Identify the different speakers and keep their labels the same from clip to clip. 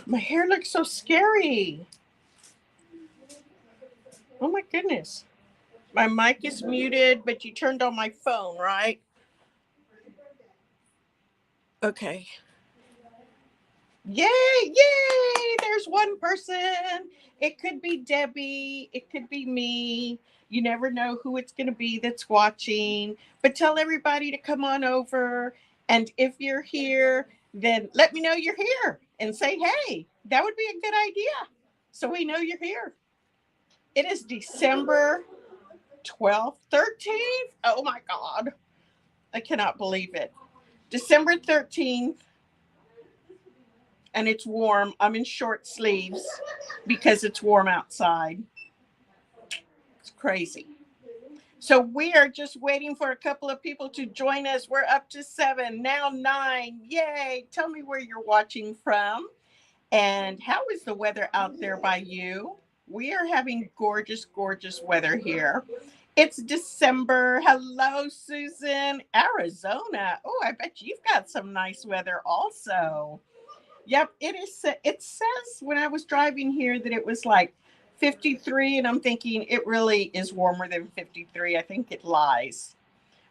Speaker 1: My hair looks so scary. Oh my goodness. My mic is muted, but you turned on my phone, right? Okay. Yay! Yay! There's one person. It could be Debbie. It could be me. You never know who it's going to be that's watching. But tell everybody to come on over. And if you're here, then let me know you're here and say, hey, that would be a good idea. So we know you're here. It is December 12th, 13th. Oh my God. I cannot believe it. December 13th, and it's warm. I'm in short sleeves because it's warm outside. It's crazy. So we are just waiting for a couple of people to join us. We're up to 7, now 9. Yay. Tell me where you're watching from and how is the weather out there by you? We are having gorgeous, gorgeous weather here. It's December. Hello, Susan. Arizona. Oh, I bet you've got some nice weather also. Yep, it is. It says when I was driving here that it was like 53, and I'm thinking it really is warmer than 53. I think it lies.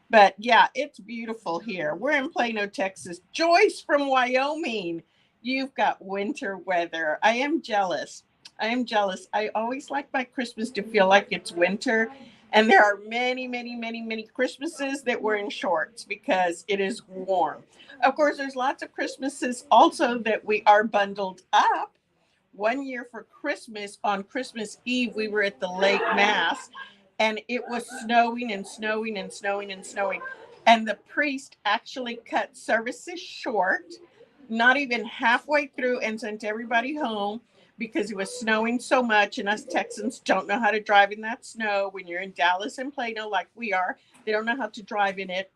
Speaker 1: But yeah, it's beautiful here. We're in Plano, Texas. Joyce from Wyoming. You've got winter weather. I am jealous. I am jealous. I always like my Christmas to feel like it's winter. And there are many, many, many, many Christmases that we're in shorts because it is warm. Of course, there's lots of Christmases also that we are bundled up. One year for Christmas, on Christmas Eve, we were at the lake mass and it was snowing and snowing and snowing and snowing. And the priest actually cut services short, not even halfway through, and sent everybody home because it was snowing so much. And us Texans don't know how to drive in that snow when you're in Dallas and Plano, like we are. They don't know how to drive in it.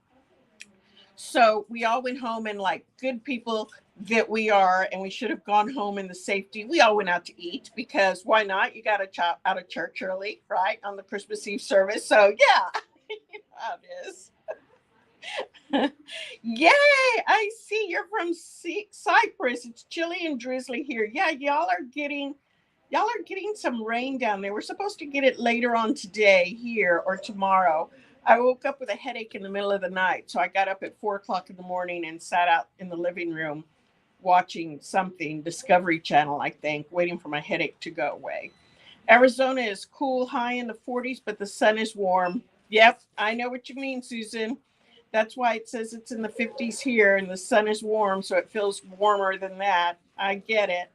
Speaker 1: So we all went home and like good people that we are, and we should have gone home in the safety. We all went out to eat because why not? You got to chop out of church early, right? On the Christmas Eve service. So yeah, you know how it is. Yay! I see you're from Cyprus. It's chilly and drizzly here. Yeah, y'all are getting some rain down there. We're supposed to get it later on today here or tomorrow. I woke up with a headache in the middle of the night, so I got up at 4 o'clock in the morning and sat out in the living room watching something, Discovery Channel, I think, waiting for my headache to go away. Arizona is cool, high in the 40s, but the sun is warm. Yep, I know what you mean, Susan. That's why it says it's in the 50s here and the sun is warm, so it feels warmer than that. I get it.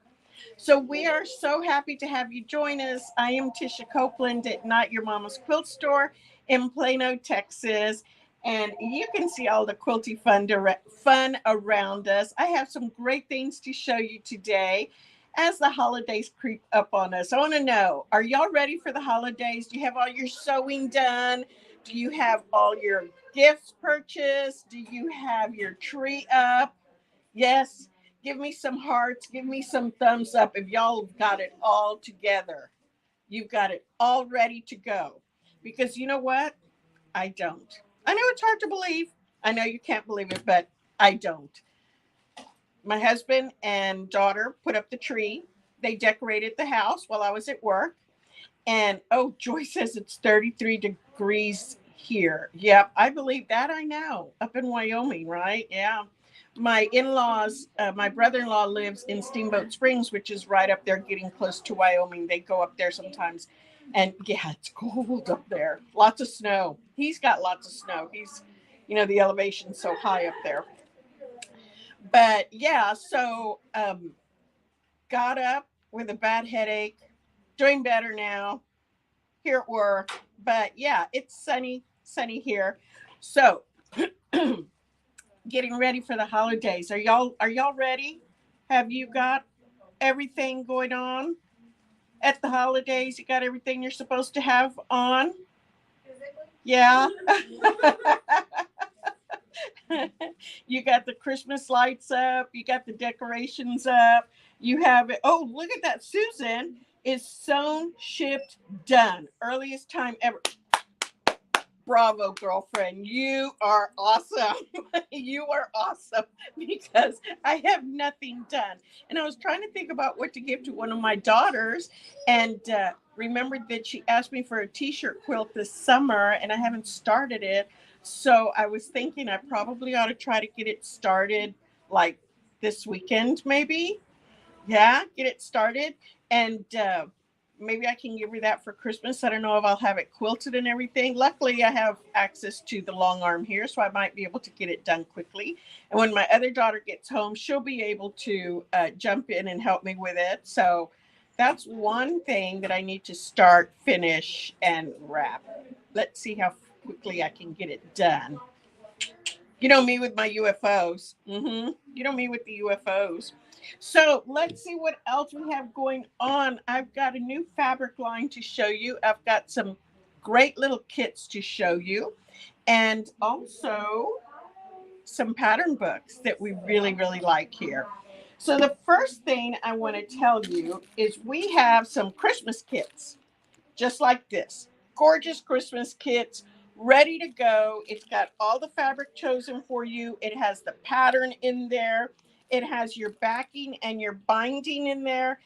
Speaker 1: So we are so happy to have you join us. I am Tisha Copeland at Not Your Mama's Quilt Store in Plano, Texas. And you can see all the quilty fun around us. I have some great things to show you today as the holidays creep up on us. I want to know, are y'all ready for the holidays? Do you have all your sewing done? Do you have all your gifts purchased? Do you have your tree up? Yes, give me some hearts, give me some thumbs up if y'all got it all together. You've got it all ready to go. Because you know what? I don't. I know it's hard to believe. I know you can't believe it, but I don't. My husband and daughter put up the tree. They decorated the house while I was at work. And oh, Joy says it's 33 degrees here. Yep, I believe that. I know. Up in Wyoming, right? Yeah. My in laws, my brother in law lives in Steamboat Springs, which is right up there, getting close to Wyoming. They go up there sometimes. And yeah, it's cold up there. Lots of snow. He's got lots of snow. The elevation's so high up there. But yeah, so got up with a bad headache, doing better now here at work. But yeah, it's sunny here. So getting ready for the holidays. Are y'all ready? Have you got everything going on at the holidays? You got everything you're supposed to have on? Yeah. You got the Christmas lights up, you got the decorations up, you have it. Oh, look at that. Susan is sewn, shipped, done. Earliest time ever. Bravo, girlfriend. You are awesome. You are awesome because I have nothing done. And I was trying to think about what to give to one of my daughters and remembered that she asked me for a t shirt quilt this summer and I haven't started it. So I was thinking I probably ought to try to get it started like this weekend, maybe. Yeah, get it started. And maybe I can give her that for Christmas. I don't know if I'll have it quilted and everything. Luckily, I have access to the long arm here, so I might be able to get it done quickly. And when my other daughter gets home, she'll be able to jump in and help me with it. So that's one thing that I need to start, finish, and wrap. Let's see how quickly I can get it done. You know me with my UFOs. You know me with the UFOs. So let's see what else we have going on. I've got a new fabric line to show you. I've got some great little kits to show you, and also some pattern books that we really, really like here. So the first thing I want to tell you is we have some Christmas kits just like this. Gorgeous Christmas kits ready to go. It's got all the fabric chosen for you. It has the pattern in there. It has your backing and your binding in there.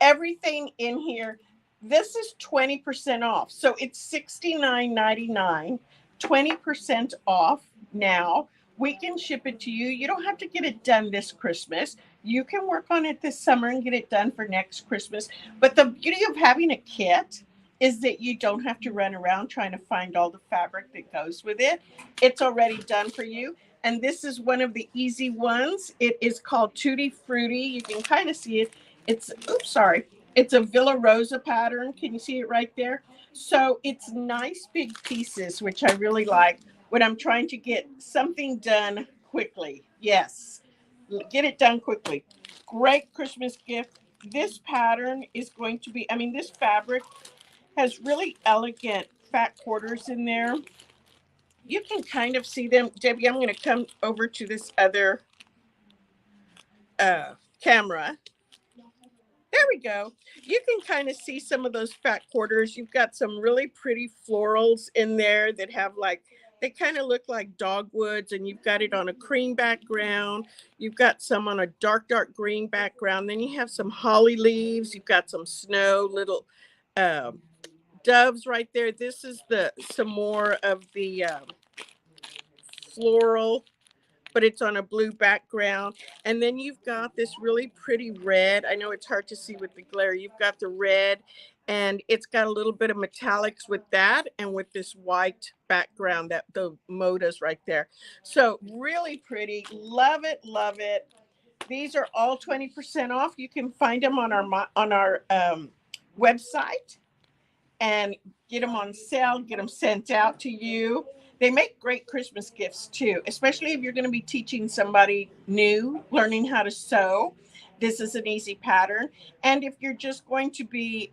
Speaker 1: Everything in here. This is 20% off. So it's $69.99, 20% off now. We can ship it to you. You don't have to get it done this Christmas. You can work on it this summer and get it done for next Christmas. But the beauty of having a kit is that you don't have to run around trying to find all the fabric that goes with it. It's already done for you. And this is one of the easy ones. It is called Tutti Frutti. You can kind of see it. It's, oops, sorry. It's a Villa Rosa pattern. Can you see it right there? So it's nice big pieces, which I really like when I'm trying to get something done quickly. Yes, get it done quickly. Great Christmas gift. This pattern is going to be, I mean, this fabric has really elegant fat quarters in there. You can kind of see them. Debbie, I'm going to come over to this other camera. There we go. You can kind of see some of those fat quarters. You've got some really pretty florals in there that have like, they kind of look like dogwoods, and you've got it on a cream background. You've got some on a dark, dark green background. Then you have some holly leaves. You've got some snow, little doves right there. This is the some more of the floral, but it's on a blue background. And then you've got this really pretty red. I know it's hard to see with the glare. You've got the red, and it's got a little bit of metallics with that and with this white background, that the modas right there. So really pretty. Love it, love it. These are all 20% off. You can find them on our website and get them on sale, get them sent out to you. They make great Christmas gifts too, especially if you're going to be teaching somebody new, learning how to sew. This is an easy pattern. And if you're just going to be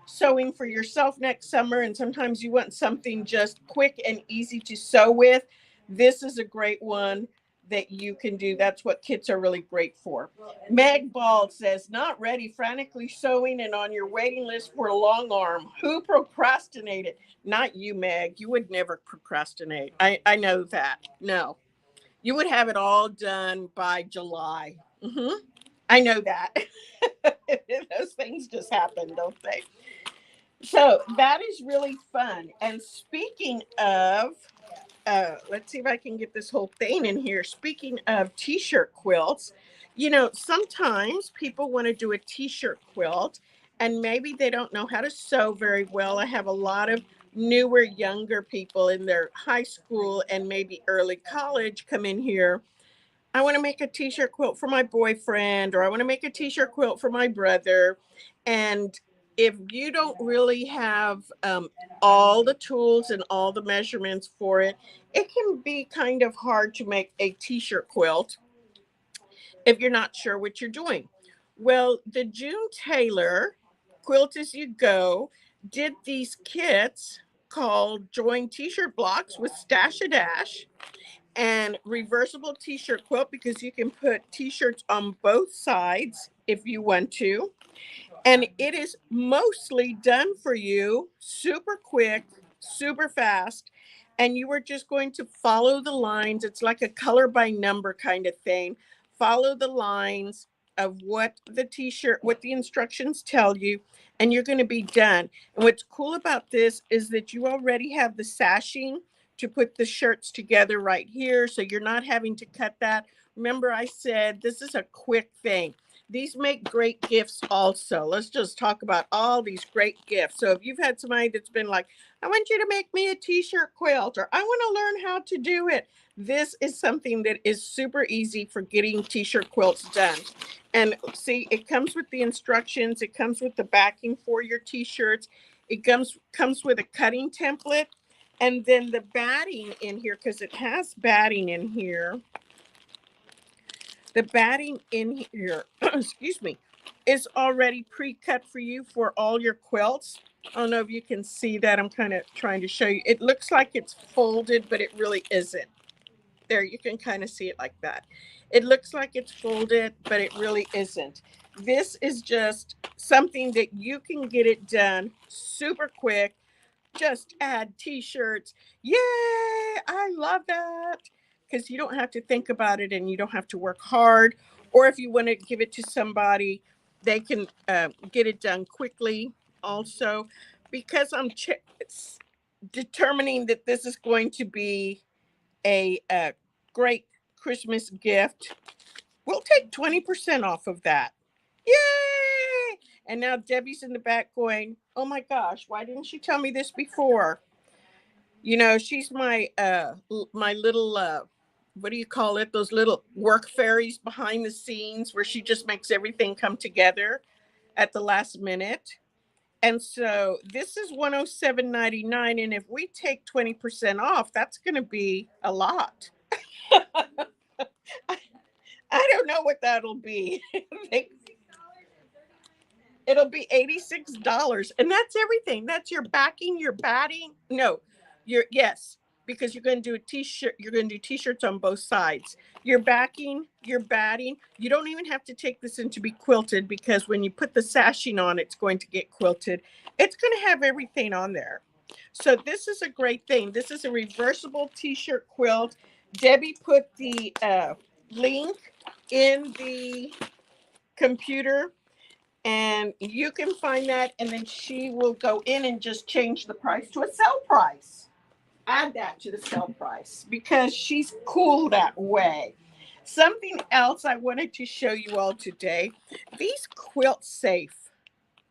Speaker 1: sewing for yourself next summer, and sometimes you want something just quick and easy to sew with, this is a great one that you can do. That's what kits are really great for. Meg Ball says, not ready, frantically sewing and on your waiting list for a long arm. Who procrastinated? Not you, Meg. You would never procrastinate. I know that. No, you would have it all done by July. I know that. Those things just happen, don't they? So that is really fun. And speaking of, let's see if I can get this whole thing in here. Speaking of t-shirt quilts, you know, sometimes people want to do a t-shirt quilt and maybe they don't know how to sew very well. I have a lot of newer, younger people in their high school and maybe early college come in here. I want to make a t-shirt quilt for my boyfriend, or I want to make a t-shirt quilt for my brother. And if you don't really have all the tools and all the measurements for it, it can be kind of hard to make a t-shirt quilt if you're not sure what you're doing. Well, the June Taylor Quilt As You Go did these kits called Join T-shirt Blocks with Stash a Dash and reversible t-shirt quilt, because you can put t-shirts on both sides if you want to. And it is mostly done for you, super quick, super fast. and you are just going to follow the lines. It's like a color by number kind of thing. Follow the lines of what the t-shirt, what the instructions tell you, and you're going to be done. And what's cool about this is that you already have the sashing to put the shirts together right here, so you're not having to cut that. Remember, I said this is a quick thing. These make great gifts also. Let's just talk about all these great gifts. So if you've had somebody that's been like, I want you to make me a t-shirt quilt, or I want to learn how to do it. This is something that is super easy for getting t-shirt quilts done. And see, it comes with the instructions. It comes with the backing for your t-shirts. It comes with a cutting template. And then the batting in here, because it has batting in here. The batting in here, excuse me, is already pre-cut for you for all your quilts. I don't know if you can see that. I'm kind of trying to show you. It looks like it's folded, but it really isn't. There, you can kind of see it like that. It looks like it's folded, but it really isn't. This is just something that you can get it done super quick. Just add t-shirts. Yay! I love that. Because you don't have to think about it and you don't have to work hard. Or if you want to give it to somebody, they can get it done quickly also. Because I'm determining that this is going to be a great Christmas gift, we'll take 20% off of that. Yay! And now Debbie's in the back going, oh my gosh, why didn't she tell me this before? You know, she's my little what do you call it? Those little work fairies behind the scenes where she just makes everything come together at the last minute. And so this is 107.99, and if we take 20% off, that's going to be a lot. I, I don't know what that'll be. It'll be $86. And that's everything. That's your backing, your batting. No, yes, because you're going to do a t-shirt. You're going to do t-shirts on both sides. Your backing, your batting. You don't even have to take this in to be quilted, because when you put the sashing on, it's going to get quilted. It's going to have everything on there. So this is a great thing. This is a reversible t-shirt quilt. Debbie put the link in the computer, and you can find that, and then she will go in and just change the price to a sell price. Add that to the sell price because she's cool that way. Something else I wanted to show you all today, these quilt safe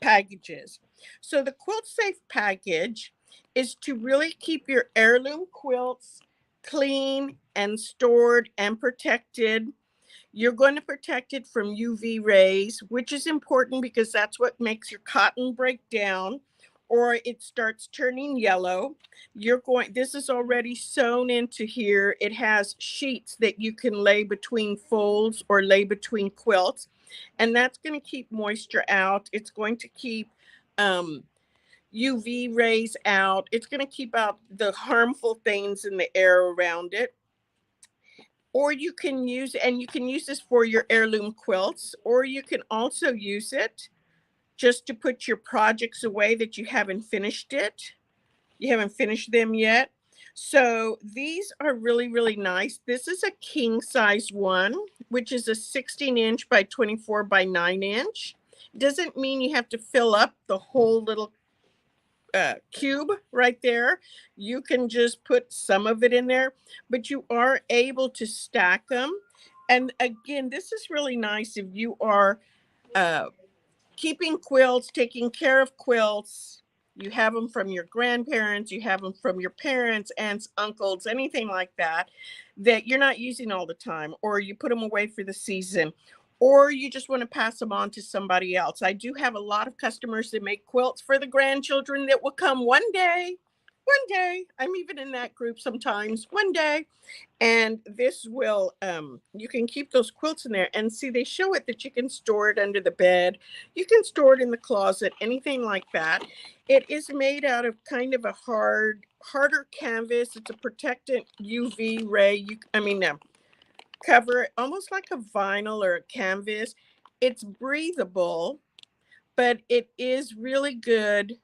Speaker 1: packages. So the quilt safe package is to really keep your heirloom quilts clean and stored and protected. You're going to protect it from UV rays, which is important because that's what makes your cotton break down or it starts turning yellow. This is already sewn into here. It has sheets that you can lay between folds or lay between quilts, and that's going to keep moisture out. It's going to keep UV rays out. It's going to keep out the harmful things in the air around it. Or you can use this for your heirloom quilts, or you can also use it just to put your projects away that you haven't finished them yet. So these are really, really nice. This is a king size one, which is a 16-inch by 24 by 9-inch. Doesn't mean you have to fill up the whole little cube right there. You can just put some of it in there, but you are able to stack them. And again, this is really nice if you are uh, keeping quilts, taking care of quilts. You have them from your grandparents, you have them from your parents, aunts, uncles, anything like that, that you're not using all the time, or you put them away for the season, or you just want to pass them on to somebody else. I do have a lot of customers that make quilts for the grandchildren that will come one day. One day. I'm even in that group sometimes. One day. And this will you can keep those quilts in there, and see, they show it that you can store it under the bed, you can store it in the closet, anything like that. It is made out of kind of a harder canvas. It's a protectant UV ray, cover, almost like a vinyl or a canvas. It's breathable, but it is really good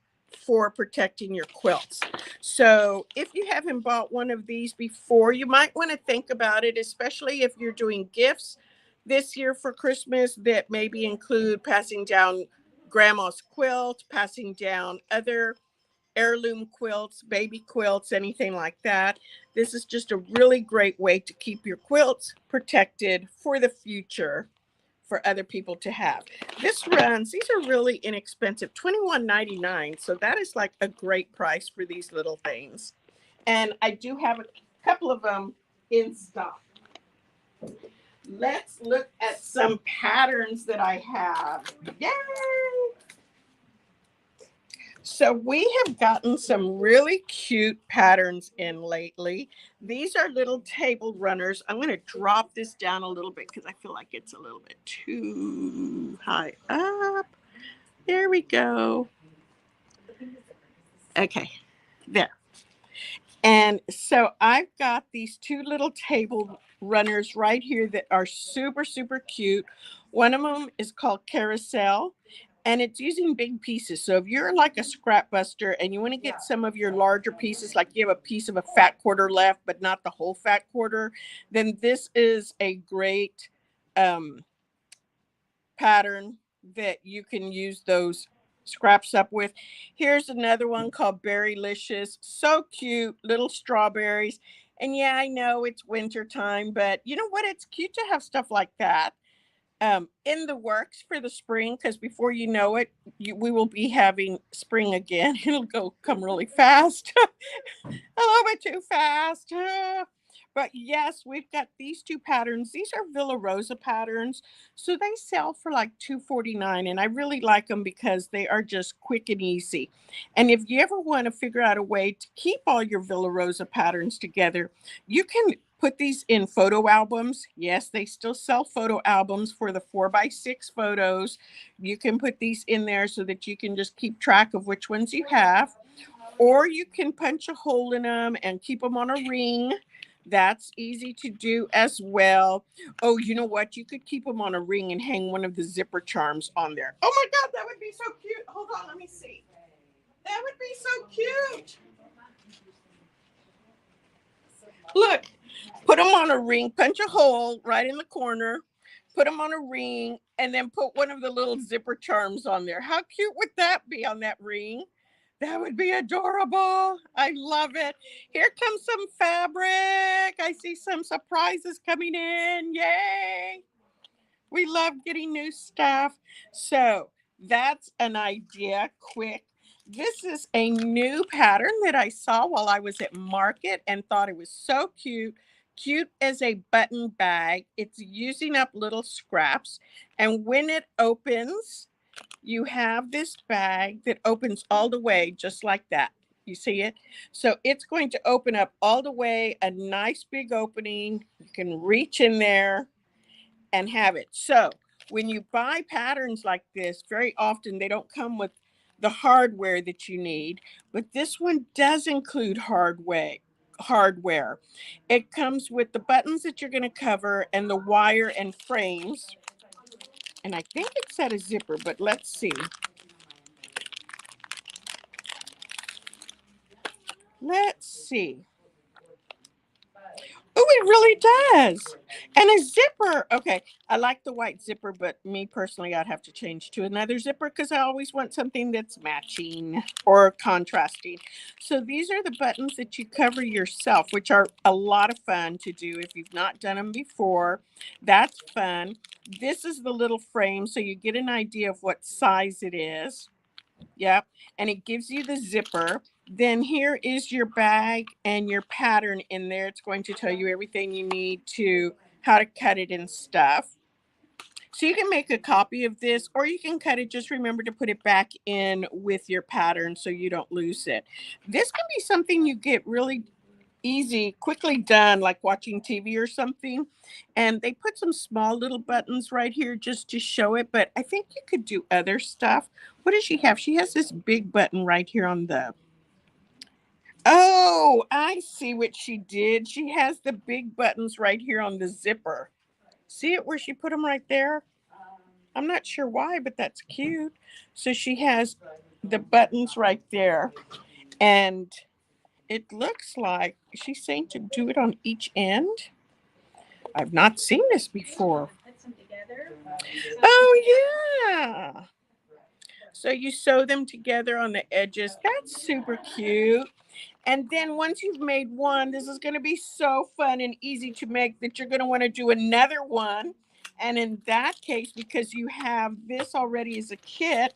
Speaker 1: for protecting your quilts. So if you haven't bought one of these before, you might want to think about it, especially if you're doing gifts this year for Christmas that maybe include passing down grandma's quilt, passing down other heirloom quilts, baby quilts, anything like that. This is just a really great way to keep your quilts protected for the future for other people to have. These are really inexpensive, $21.99. So that is like a great price for these little things. And I do have a couple of them in stock. Let's look at some patterns that I have. Yay! So we have gotten some really cute patterns in lately. These are little table runners. I'm going to drop this down a little bit because I feel like it's a little bit too high up. There we go. Okay, there. And so I've got these two little table runners right here that are super, super cute. One of them is called Carousel, and it's using big pieces. So if you're like a scrap buster and you want to get some of your larger pieces, like you have a piece of a fat quarter left, but not the whole fat quarter, then this is a great um, pattern that you can use those scraps up with. Here's another one called Berrylicious. So cute, little strawberries. And yeah, I know it's winter time, but you know what? It's cute to have stuff like that in the works for the spring, because before you know it, we will be having spring again. It'll come really fast. A little bit too fast. But yes, we've got these two patterns. These are Villa Rosa patterns. So they sell for like $2.49. And I really like them because they are just quick and easy. And if you ever want to figure out a way to keep all your Villa Rosa patterns together, you can put these in photo albums. Yes, they still sell photo albums for the 4x6 photos. You can put these in there so that you can just keep track of which ones you have. Or you can punch a hole in them and keep them on a ring. That's easy to do as well. Oh, you know what? You could keep them on a ring and hang one of the zipper charms on there. Oh my God, that would be so cute. Hold on, let me see. That would be so cute. Look, put them on a ring, punch a hole right in the corner, put them on a ring, and then put one of the little zipper charms on there. How cute would that be on that ring? That would be adorable. I love it. Here comes some fabric. I see some surprises coming in. Yay. We love getting new stuff. So that's an idea. Quick. This is a new pattern that I saw while I was at market and thought it was so cute. Cute as a button bag. It's using up little scraps. And when it opens, you have this bag that opens all the way just like that. You see it? So it's going to open up all the way, a nice big opening. You can reach in there and have it. So when you buy patterns like this, very often they don't come with the hardware that you need, but this one does include hardware. It comes with the buttons that you're going to cover and the wire and frames. And I think it said a zipper, but let's see. Let's see. Oh, it really does. And a zipper. Okay. I like the white zipper, but me personally, I'd have to change to another zipper because I always want something that's matching or contrasting. So these are the buttons that you cover yourself, which are a lot of fun to do if you've not done them before. That's fun. This is the little frame, so you get an idea of what size it is. Yep. And it gives you the zipper. Then here is your bag and your pattern in there. It's going to tell you everything you need to how to cut it and stuff. So you can make a copy of this or you can cut it. Just remember to put it back in with your pattern so you don't lose it. This can be something you get really easy, quickly done, like watching TV or something. And they put some small little buttons right here just to show it. But I think you could do other stuff. What does she have? She has this big button right here on the. Oh, I see what she did. She has the big buttons right here on the zipper. See it where she put them right there? I'm not sure why, but that's cute. So she has the buttons right there. And it looks like she's saying to do it on each end. I've not seen this before. Oh, yeah. So you sew them together on the edges. That's super cute. And then once you've made one, this is going to be so fun and easy to make that you're going to want to do another one. And in that case, because you have this already as a kit,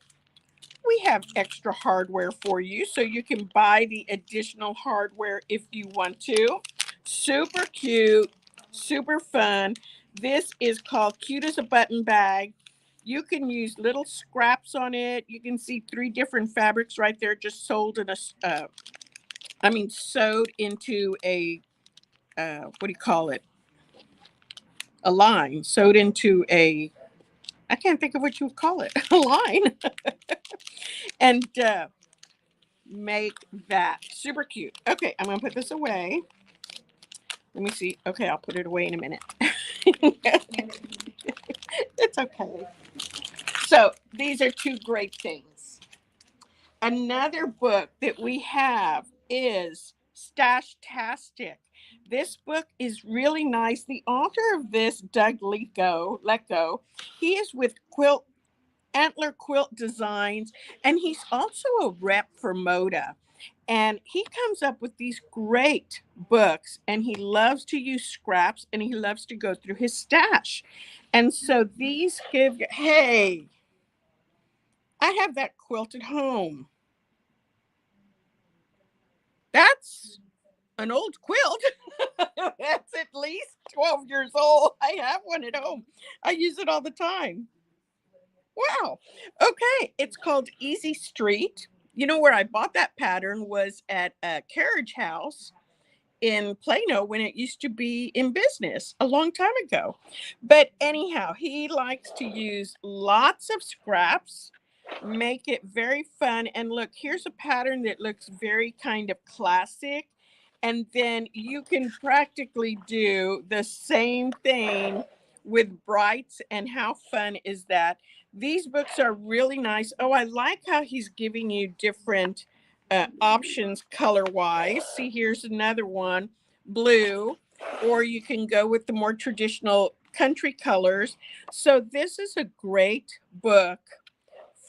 Speaker 1: we have extra hardware for you. So you can buy the additional hardware if you want to. Super cute, super fun. This is called Cute as a Button Bag. You can use little scraps on it. You can see 3 different fabrics right there, just sold in a sewed into a what do you call it? A line, sewed into a, I can't think of what you would call it, a line, and make that super cute. Okay, I'm gonna put this away. Let me see. Okay, I'll put it away in a minute. It's okay. So these are 2 great things. Another book that we have is Stashtastic. This book is really nice. The author of this, Doug Lecko, he is with Antler Quilt Designs, and he's also a rep for Moda. And he comes up with these great books, and he loves to use scraps, and he loves to go through his stash. And so these give you, hey, I have that quilt at home. That's an old quilt. That's at least 12 years old. I have one at home. I use it all the time. Wow. Okay. It's called Easy Street. You know where I bought that pattern was at a carriage house in Plano when it used to be in business a long time ago. But anyhow, he likes to use lots of scraps, make it very fun. And look, here's a pattern that looks very kind of classic. And then you can practically do the same thing with brights. And how fun is that? These books are really nice. Oh, I like how he's giving you different options color wise. See, here's another one, blue, or you can go with the more traditional country colors. So, this is a great book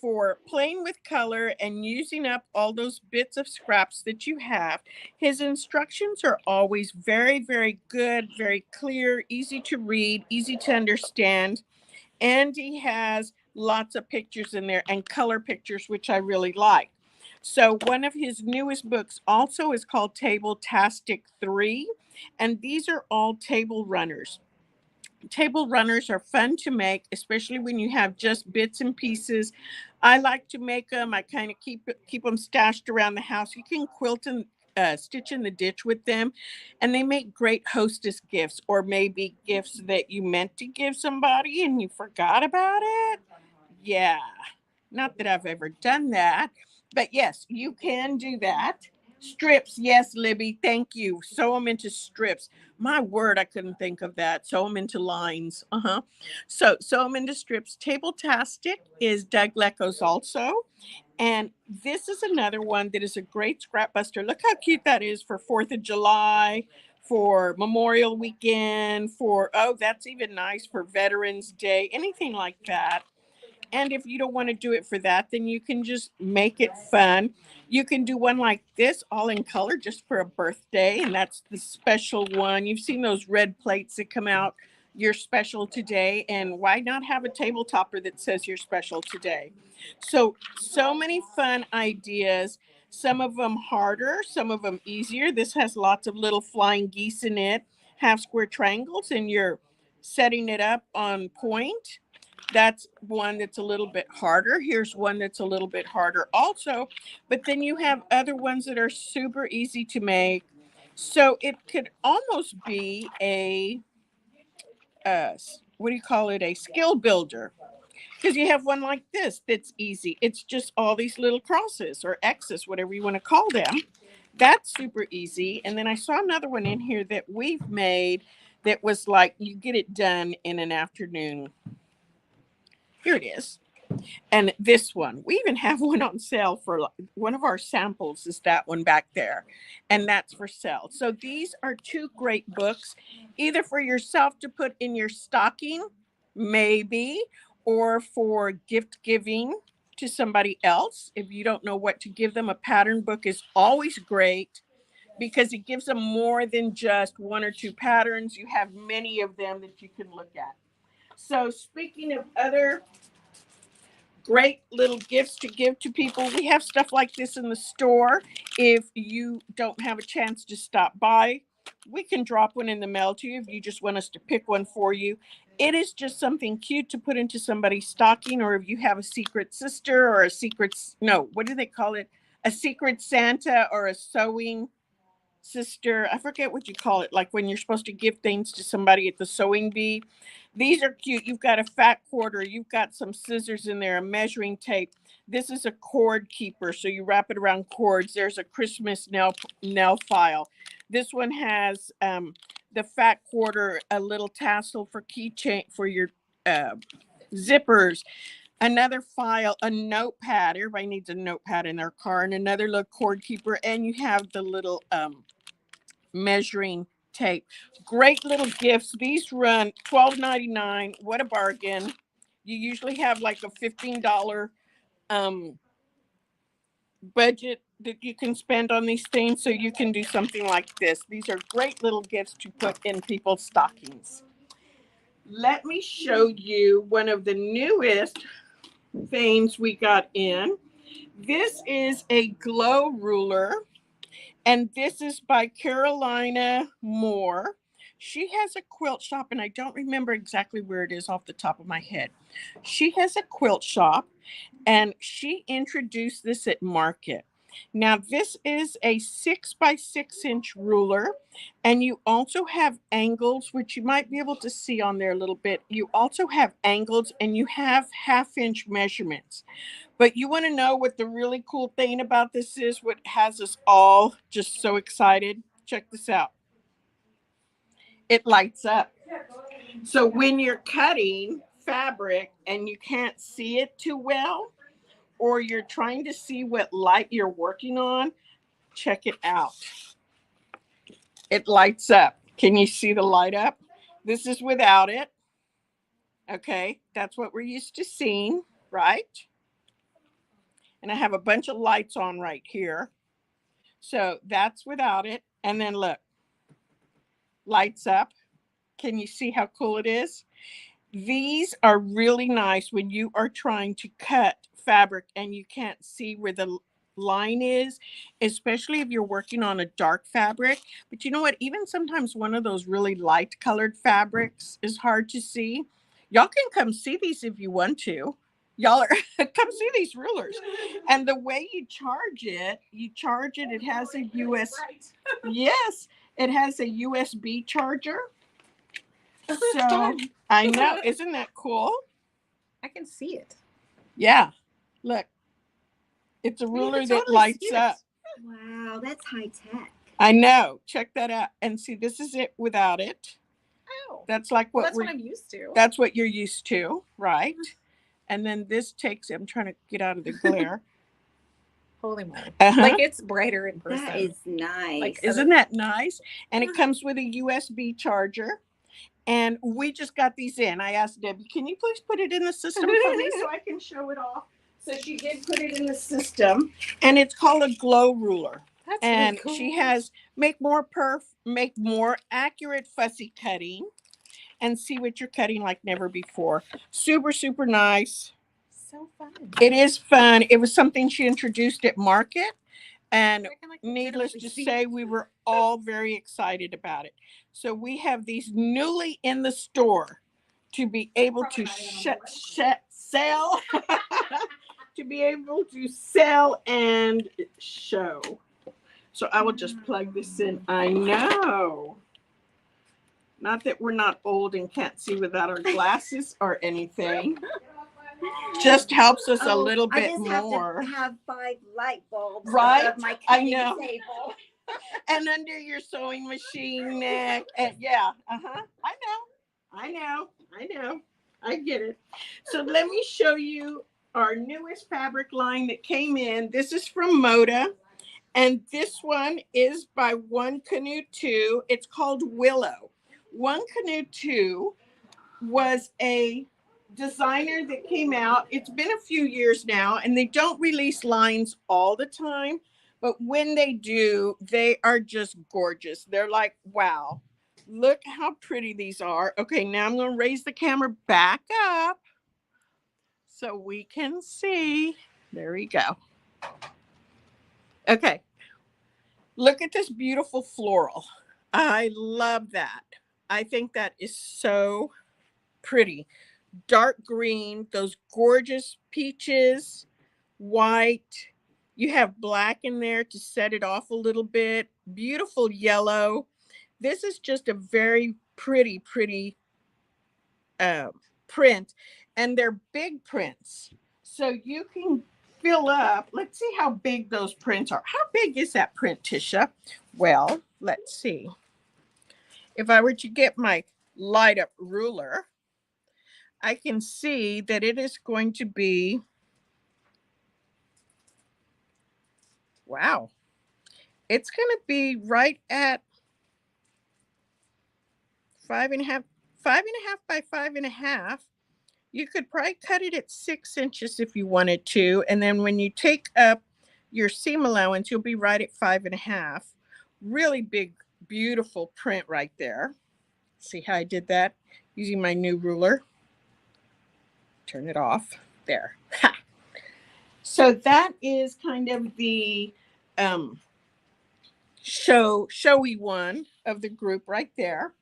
Speaker 1: for playing with color and using up all those bits of scraps that you have. His instructions are always very, very good, very clear, easy to read, easy to understand. And he has lots of pictures in there and color pictures, which I really like. So, one of his newest books also is called Table Tastic 3, and these are all table runners. Table runners are fun to make, especially when you have just bits and pieces. I like to make them. I kind of keep them stashed around the house. You can quilt and stitch in the ditch with them, and they make great hostess gifts, or maybe gifts that you meant to give somebody and you forgot about it. Yeah, not that I've ever done that, but yes, you can do that. Strips, yes, Libby, thank you. Sew them into strips. My word, I couldn't think of that. Sew them into lines. So sew them into strips. Table Tastic is Doug Lecko's also. And this is another one that is a great scrap buster. Look how cute that is for 4th of July, for Memorial Weekend, for, oh, that's even nice for Veterans Day, anything like that. And if you don't want to do it for that, then you can just make it fun. You can do one like this, all in color, just for a birthday. And that's the special one. You've seen those red plates that come out, you're special today. And why not have a table topper that says you're special today? So many fun ideas. Some of them harder, some of them easier. This has lots of little flying geese in it, half square triangles, and you're setting it up on point. That's one that's a little bit harder. Here's one that's a little bit harder also. But then you have other ones that are super easy to make. So it could almost be a, what do you call it? A skill builder. Because you have one like this that's easy. It's just all these little crosses or X's, whatever you want to call them. That's super easy. And then I saw another one in here that we've made that was like you get it done in an afternoon. Here it is. And this one, we even have one on sale for one of our samples is that one back there. And that's for sale. So these are two great books, either for yourself to put in your stocking, maybe, or for gift giving to somebody else. If you don't know what to give them, a pattern book is always great because it gives them more than just one or two patterns. You have many of them that you can look at. So speaking of other great little gifts to give to people, we have stuff like this in the store. If you don't have a chance to stop by, we can drop one in the mail to you if you just want us to pick one for you. It is just something cute to put into somebody's stocking, or if you have a secret sister or a secret, no, what do they call it? A secret Santa or a sewing sister. I forget what you call it, like when you're supposed to give things to somebody at the sewing bee. These are cute. You've got a fat quarter, you've got some scissors in there, a measuring tape. This is a cord keeper, so you wrap it around cords. There's a Christmas nail file. This one has the fat quarter, a little tassel for keychain for your uh, zippers, another file, a notepad. Everybody needs a notepad in their car, and another little cord keeper. And you have the little measuring tape. Great little gifts. These run $12.99. What a bargain. You usually have like a $15 um, budget that you can spend on these things, so you can do something like this. These are great little gifts to put in people's stockings. Let me show you one of the newest things we got in. This is a glow ruler. And this is by Carolina Moore. She has a quilt shop, and I don't remember exactly where it is off the top of my head. She has a quilt shop, and she introduced this at market. Now, this is a 6 by 6 inch ruler, and you also have angles, which you might be able to see on there a little bit. You also have angles, and you have 1/2 inch measurements. But you want to know what the really cool thing about this is, what has us all just so excited? Check this out. It lights up. So when you're cutting fabric and you can't see it too well, or you're trying to see what light you're working on, check it out. It lights up. Can you see the light up? This is without it. Okay, that's what we're used to seeing, right? And I have a bunch of lights on right here. So that's without it. And then look, lights up. Can you see how cool it is? These are really nice when you are trying to cut fabric and you can't see where the line is, especially if you're working on a dark fabric. But you know what? Even sometimes one of those really light colored fabrics is hard to see. Y'all can come see these if you want to. Y'all are come see these rulers. And the way you charge it, it has a US. Yes, it has a USB charger. So I know, isn't that cool?
Speaker 2: I can see it.
Speaker 1: Yeah, look, it's a ruler that
Speaker 2: totally
Speaker 1: lights up.
Speaker 3: Wow, that's high tech.
Speaker 1: I know. Check that out. And see, this is it without it.
Speaker 2: Oh,
Speaker 1: That's like what
Speaker 2: that's what I'm used to.
Speaker 1: That's what you're used to, right? And then this takes. I'm trying to get out of the glare.
Speaker 2: Holy moly!
Speaker 1: Like
Speaker 2: it's brighter in person.
Speaker 3: That is nice.
Speaker 2: Like,
Speaker 1: isn't that nice? And it comes with a USB charger. And we just got these in. I asked Debbie, can you please put it in the system for me so I can show it off? So she did put it in the system. And it's called a glow ruler.
Speaker 2: That's
Speaker 1: and
Speaker 2: really cool.
Speaker 1: She has make more accurate fussy cutting and see what you're cutting like never before. Super, super nice.
Speaker 2: So fun.
Speaker 1: It is fun. It was something she introduced at market. And needless to say, we were all very excited about it. So we have these newly in the store to be able to sell, to be able to sell and show. So I will just plug this in. I know. Not that we're not old and can't see without our glasses or anything. Just helps us a little bit more.
Speaker 3: I just have 5 light bulbs
Speaker 1: right?
Speaker 3: My cutting table.
Speaker 1: And under your sewing machine neck. And yeah, I know. I get it. So let me show you our newest fabric line that came in. This is from Moda. And this one is by One Canoe 2. It's called Willow. One Canoe 2 was a designer that came out. It's been a few years now, and they don't release lines all the time. But when they do, they are just gorgeous. They're like, wow, look how pretty these are. Okay, now I'm going to raise the camera back up so we can see. There we go. Okay. Look at this beautiful floral. I love that. I think that is so pretty. Dark green, those gorgeous peaches, white. You have black in there to set it off a little bit. Beautiful yellow. This is just a very pretty uh, print. And they're big prints. So you can fill up. Let's see how big those prints are. How big is that print, Tisha? Well, let's see. If I were to get my light up ruler, I can see that it is going to be, wow, it's going to be right at 5.5 by 5.5. You could probably cut it at 6 inches if you wanted to. And then when you take up your seam allowance, you'll be right at 5.5. Really big, beautiful print right there. See how I did that using my new ruler? Turn it off. There. Ha. So that is kind of the showy one of the group right there.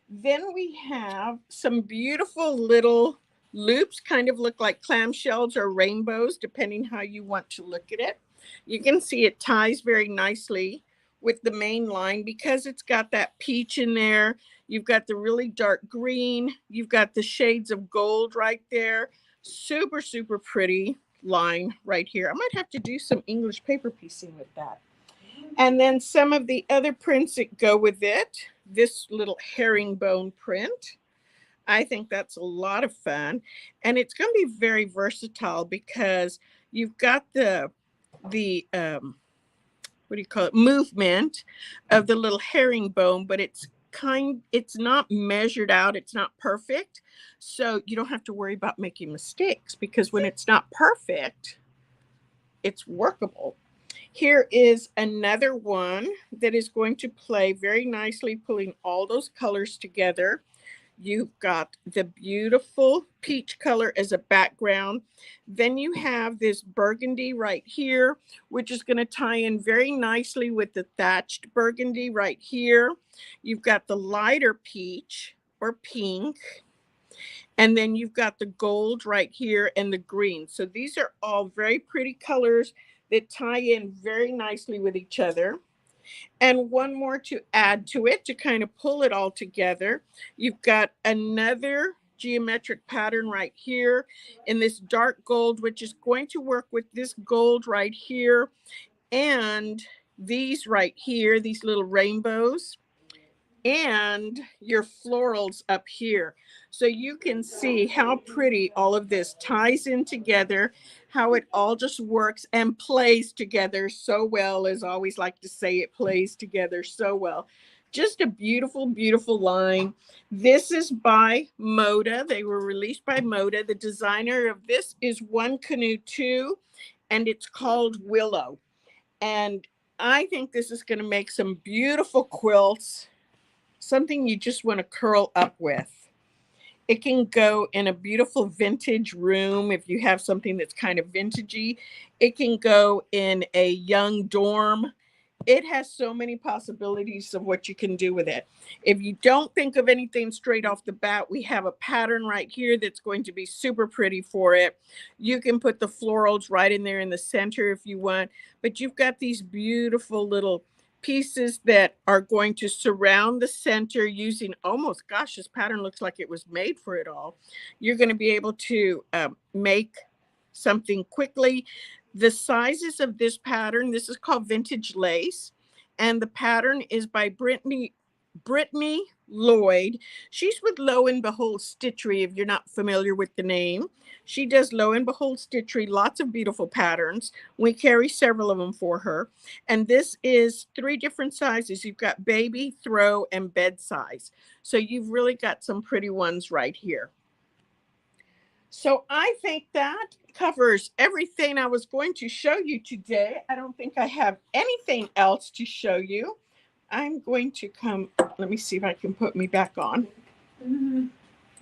Speaker 1: Then we have some beautiful little loops, kind of look like clamshells or rainbows, depending how you want to look at it. You can see it ties very nicely with the main line because it's got that peach in there. You've got the really dark green. You've got the shades of gold right there. Super, super pretty line right here. I might have to do some English paper piecing with that. And then some of the other prints that go with it. This little herringbone print. I think that's a lot of fun. And it's going to be very versatile because you've got the what do you call it, movement of the little herringbone, but it's not measured out. It's not perfect. So you don't have to worry about making mistakes because when it's not perfect, it's workable. Here is another one that is going to play very nicely, pulling all those colors together. You've got the beautiful peach color as a background. Then you have this burgundy right here, which is going to tie in very nicely with the thatched burgundy right here. You've got the lighter peach or pink. And then you've got the gold right here and the green. So these are all very pretty colors that tie in very nicely with each other. And one more to add to it to kind of pull it all together. You've got another geometric pattern right here in this dark gold, which is going to work with this gold right here and these right here, these little rainbows, and your florals up here. So you can see how pretty all of this ties in together, how it all just works and plays together so well. As I always like to say, it plays together so well. Just a beautiful, beautiful line. This is by Moda. They were released by Moda. The designer of this is One Canoe 2, and it's called Willow. And I think this is going to make some beautiful quilts. Something you just want to curl up with. It can go in a beautiful vintage room if you have something that's kind of vintagey. It can go in a young dorm. It has so many possibilities of what you can do with it. If you don't think of anything straight off the bat, we have a pattern right here that's going to be super pretty for it. You can put the florals right in there in the center if you want, but you've got these beautiful little pieces that are going to surround the center using almost, gosh, this pattern looks like it was made for it all. You're going to be able to make something quickly. The sizes of this pattern, this is called Vintage Lace, and the pattern is by Brittany Lloyd. She's with Lo and Behold Stitchery, if you're not familiar with the name. She does Lo and Behold Stitchery, lots of beautiful patterns. We carry several of them for her. And this is 3 different sizes. You've got baby, throw, and bed size. So you've really got some pretty ones right here. So I think that covers everything I was going to show you today. I don't think I have anything else to show you. I'm going to come, let me see if I can put me back on.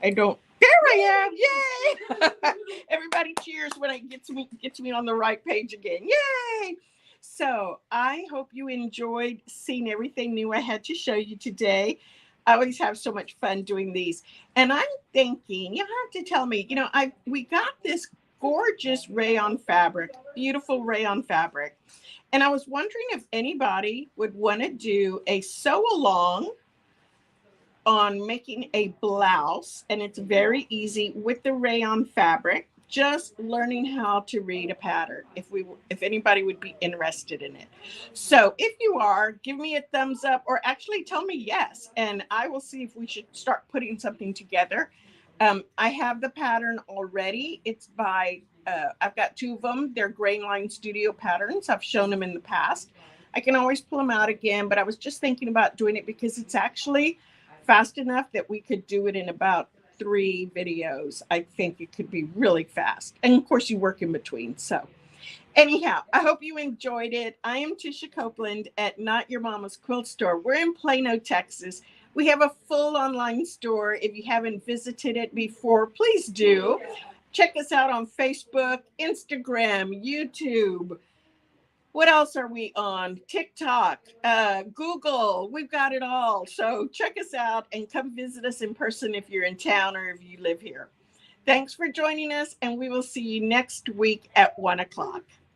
Speaker 1: I don't, there I am, yay! Everybody cheers when it gets me on the right page again, yay! So I hope you enjoyed seeing everything new I had to show you today. I always have so much fun doing these. And I'm thinking, you have to tell me, we got this gorgeous rayon fabric, beautiful rayon fabric. And I was wondering if anybody would want to do a sew along on making a blouse, and it's very easy with the rayon fabric, just learning how to read a pattern, if anybody would be interested in it. So if you are, give me a thumbs up, or actually tell me yes, and I will see if we should start putting something together. I have the pattern already. It's by I've got 2 of them. They're Grain Line Studio patterns. I've shown them in the past. I can always pull them out again, but I was just thinking about doing it because it's actually fast enough that we could do it in about 3 videos. I think it could be really fast. And of course you work in between. So anyhow, I hope you enjoyed it. I am Tisha Copeland at Not Your Mama's Quilt Store. We're in Plano, Texas. We have a full online store. If you haven't visited it before, please do. Check us out on Facebook, Instagram, YouTube. What else are we on? TikTok, Google, we've got it all. So check us out and come visit us in person if you're in town or if you live here. Thanks for joining us, and we will see you next week at 1 o'clock.